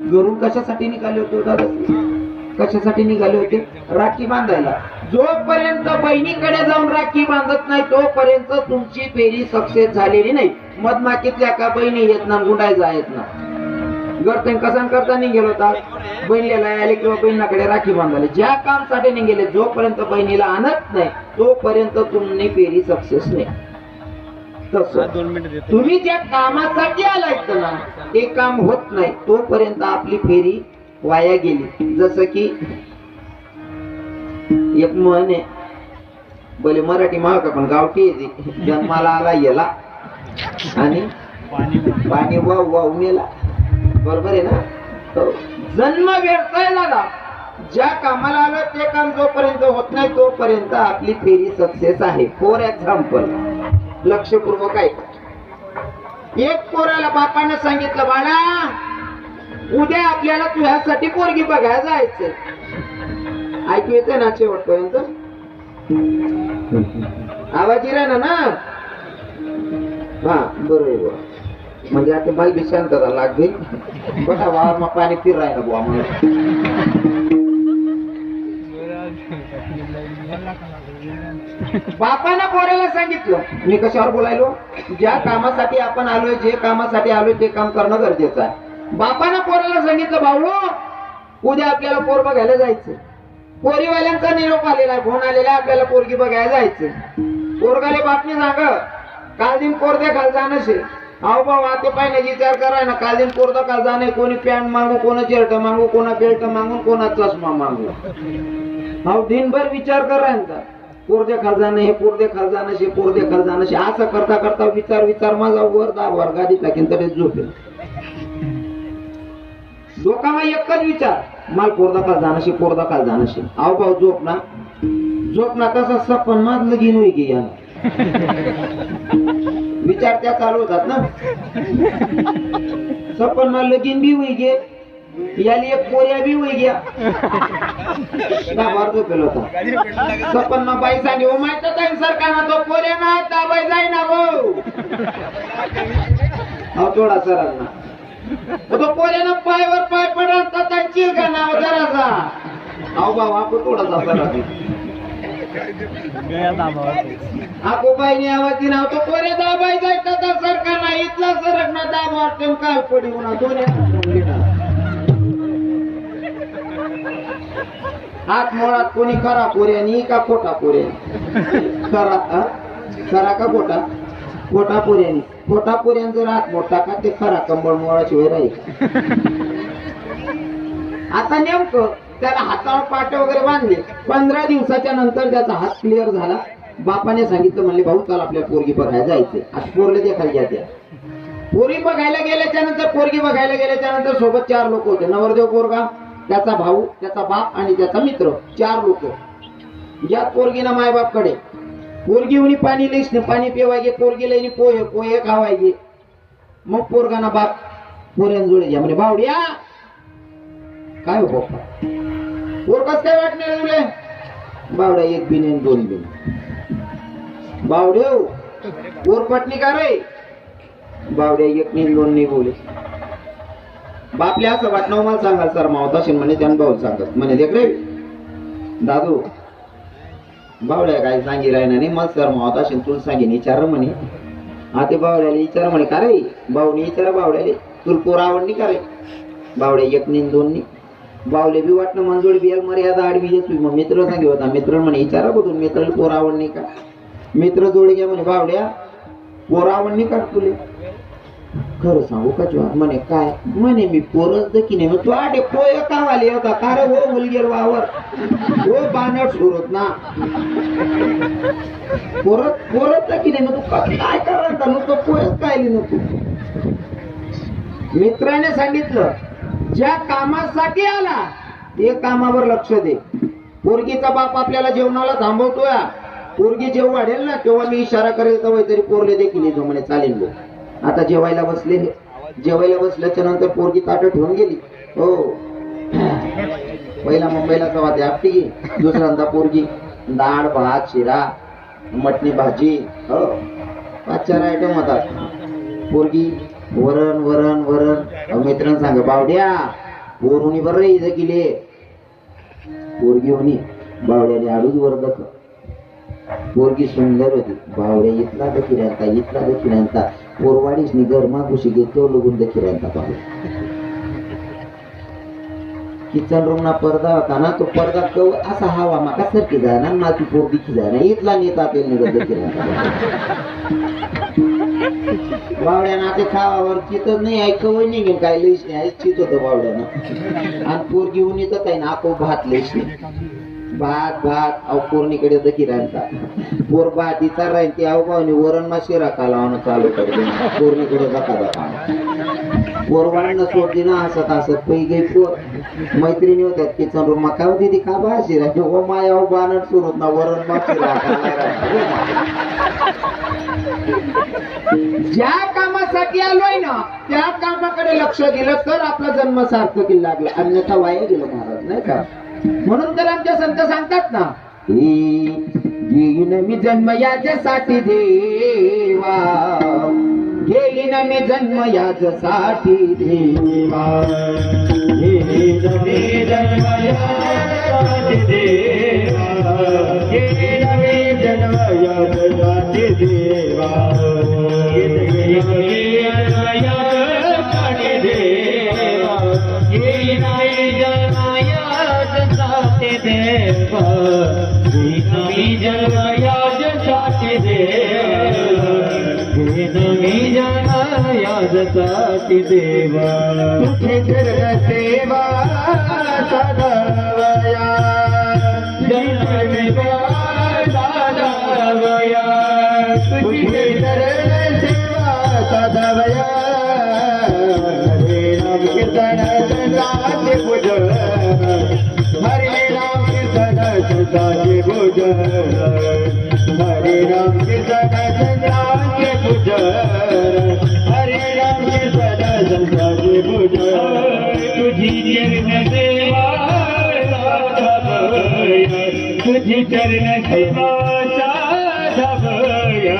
घरून कशासाठी निघाले होते दादा? कशासाठी निघाले होते? राखी बांधायला. जोपर्यंत बहिणीकडे जाऊन राखी बांधत नाही तोपर्यंत तुमची फेरी सक्सेस झालेली नाही. मधमाकीतल्या का बहिणी येत ना, गुंडायचा येत ना. गरतेन कसा करता निघेल होता? बहिणीला आले किंवा बहिणीकडे राखी बांधायला. ज्या कामसाठी निघेले जोपर्यंत बहिणीला आणत नाही तोपर्यंत तुम्ही फेरी सक्सेस नाही. तुम्ही ज्या कामासाठी आलात ना ते काम होत नाही तोपर्यंत आपली फेरी वाया गेली. जसं की एक म्हण आहे, बोले मराठी माळका पण गावठी येते. जन्माला आला येला आणि पाणी वाहू वाहू मेला. बरोबर आहे ना? जन्म व्यर्थाय झाला. ज्या कामाला आलं ते काम जोपर्यंत होत नाही तोपर्यंत आपली फेरी सक्सेस आहे. फॉर एक्झाम्पल, लक्षपूर्वक आहे. एक पोराला बापानं सांगितलं, बाळा उद्या आपल्याला तुझ्यासाठी पोरगी बघायला जायचंय. ऐकू येते ना शेवटपर्यंत? आवाज येणार ना? हा बरोबर. म्हणजे आता बाई बी शांतता लागली. बघा वावर मग पाणी फिर राहिलं बुवा मला. बापानं पोराला सांगितलं, मी कशावर बोलायलो? ज्या कामासाठी आपण आलोय, जे कामासाठी आलोय ते काम करणं गरजेचं आहे. बापानं पोराला सांगितलं, भाऊ उद्या आपल्याला पोर बघायला जायचं. पोरीवाल्यांचा निरोप आलेला आहे, फोन आलेला आहे, आपल्याला पोरगी बघायला जायचं. पोरगाले बापने सांग, काल दिन पोर देखाल जाणं शे. अहो भाऊ आता पाहिजे विचार कराय ना. काल दिन पोर देखाल जाणे, कोणी पॅन्ट मागू, कोणा शर्ट मागू, कोणा बेल्ट मागून, कोणा चष्मा मागू. अहो दिनभर विचार कराय ना. पोर देखाल जाणं, हे पोर देखाल जाणं शे, पोर देखाल जाणं शे. असं करता करता विचार माझा वर दावर गाडीत टाकेन तरी झोपेल. लोकांना एकच विचार, माल पोरदा काल जाणशी, पोरदा काल जाणशी. आव भाऊ झोप ना तसा सपन मात लगीन होई गे. विचार त्या चालू होतात ना. सपन मा लगीन बी होई गे, याली एक पोऱ्या बी होई गया. दाबार झोपेल होता. सपन मा बाई सांगे, ओ माहित जाईन सरकार तो पोऱ्या ना दाबाई जाई ना भाऊ. अहो थोडा सरळ ना. तो पोऱ्यानं पायवर पाय पडत त्यांची का नाव जरासा. अहो बाबा आपण थोडासा सरळ. आपो बाईने आवाज नाव तो पोऱ्या दाबाई जायचा तर सरकार ना इथला सरक ना दाबावर तेम काय पडी होणार दोन्ही हात मुळात कोणी खरा पोऱ्यानी का खोटा पोऱ्यानी? खरा का खोटा? खोटा पोऱ्यानी. खोटा पोऱ्यान जर हात मोठा का ते खरा कंबळ मोळाशिवाय राहील. आता नेमकं त्याला हातावर पाटे वगैरे बांधले. 15 दिवसाच्या नंतर त्याचा हात क्लिअर झाला. बापाने सांगितलं, म्हणले भाऊ चल आपल्या पोरगी बघायला जायचंय. आज पोरले देखायला घ्या. पोरगी बघायला गेल्याच्या नंतर, पोरगी बघायला गेल्याच्या नंतर सोबत 4 लोक होते. नवरदेव पोरगा, त्याचा भाऊ, त्याचा बाप आणि त्याचा मित्र. 4 लोक. ज्या पोरगीना मायबापकडे पोरगी उनी पाणी लिहिणे, पाणी पिवायचे, पोरगी लईनी पोहे खावायचे. मग पोरगाना बाप पोऱ्यान जोडे घ्या म्हणजे भावड्या काय हो पप्पा पोरगाच काय वाटणे तुले? बावड्या 1 बिन 2 बिन. बावड्या पोरपटणी का रे? बावड्या 1 नाही 2 नाही बोले. बापले असं वाटणं मला सांगा सर मावता असेल म्हणे. त्यानं भाऊ सांगत म्हणे देख रे दादू बावड्या काय सांगी राहिना नाही. मग सर मावता असेल तुला सांगेन विचार म्हणे. आता बावड्याला विचार म्हणे का रे? भाऊने विचारा बावड्याले तुला पोर आवडली का रे? बावड्या 1 नाही 2 नाही. बावले बी वाटणं मंजोड बियाल मर्यादा आडवी येतो. मग मित्र सांगे होता. मित्र म्हणे विचारा बघून मित्राला पोर आवडली का? मित्र जोडे घ्या म्हणे बावड्या पोर आवडली का तुले? खरं सांगू का तुला? म्हणे काय? म्हणे मी पोरच दकी नाही. मग तू आटे पोय का वाले होता का रे? हो मुलगीर वावर हो बानट सुरत ना पोरच दकी नाही. मग तू काय करायचा नको पोयच काय नको. मित्राने सांगितलं ज्या कामासाठी आला ते कामावर लक्ष दे. पोरगीचा बाप आपल्याला जेवणाला थांबवतोय. पोरगी जेव वाढेल ना तेव्हा मी इशारा करेल तेव्हा तरी पोरले देखील येतो म्हणे. चालेल बो. आता जेवायला बसले. जेवायला बसल्याच्या नंतर पोरगी ताटं ठेवून गेली. हो पहिला मुंबईला सवा त्या आपटी. दुसऱ्यांदा पोरगी डाळ भात शिरा मटणी भाजी हो 5-4 आयटम होतात. पोरगी वरण वरण वरण. मित्रांना सांग बावड्या पोरुणी बर रे इथं गेले पोरगी होणी बावड्याने आडूच वर दख पोरगी सुंदर होती बावड्या इथला दखिरांता पोरवाडीस नि गरमा खुशी घेतो लगून दखिरांता पाहू किचन रूम ना पडदा होता ना तो पडदा कव असा हवा माका सरकी जाना माझी पोरगी खिजाना इथला नेता तेल निघत दखिरांता बावड्यानं आता खावावर चितच नाही ऐकवं निघेन काय लईच नाही चित होतं बावड्यानं आणि पोरगी होऊन येतं काही ना आपो भात लईच नाही भात अव पोरणीकडे दखिरांचा पोर भातीचा राहील ती अवगावनी वरण मा शिरा कालावणं चालू करते पोरणीकडे जका पोरवाळांना सोडली ना हसत पै गई पोर मैत्रिणी होत्यात किचन रूम काय होती ती का बा शिरा हो माया बाणट सुरू होत ना वरण मा शिरा ज्या कामासाठी आलोय ना त्या कामाकडे लक्ष दिलं तर आपला जन्म सार्थकी लागला अन्यथा वाया गेलं महाराज नाही का म्हणून तर आमच्या संत सांगतात ना घेईन मी जन्म याच्यासाठी देवा घेईन मी जन्म याच्यासाठी देवा घेईन मी जन्म याच्यासाठी देवा घेईन मी जन्म याच्यासाठी देवा घेईन मी जन्म याच्यासाठी देवा घेईन मी जन्म देवा मी जन्मयासाठी देवा मी जन्मयासाठी देवा तुझे चरण सेवा सदावया जन्मया सदावया तुझे चरण सेवा सदावया हरे राम कीर्तन सदाचे पूजन हरे राम कीर्तन सदाचे पूजन हरे राम कीर्तन सदाचे पूजन हरे राम कीर्तन सदाचे पूजन तुझी चरण सेवा साधवया तुझी चरण सेवा साधवया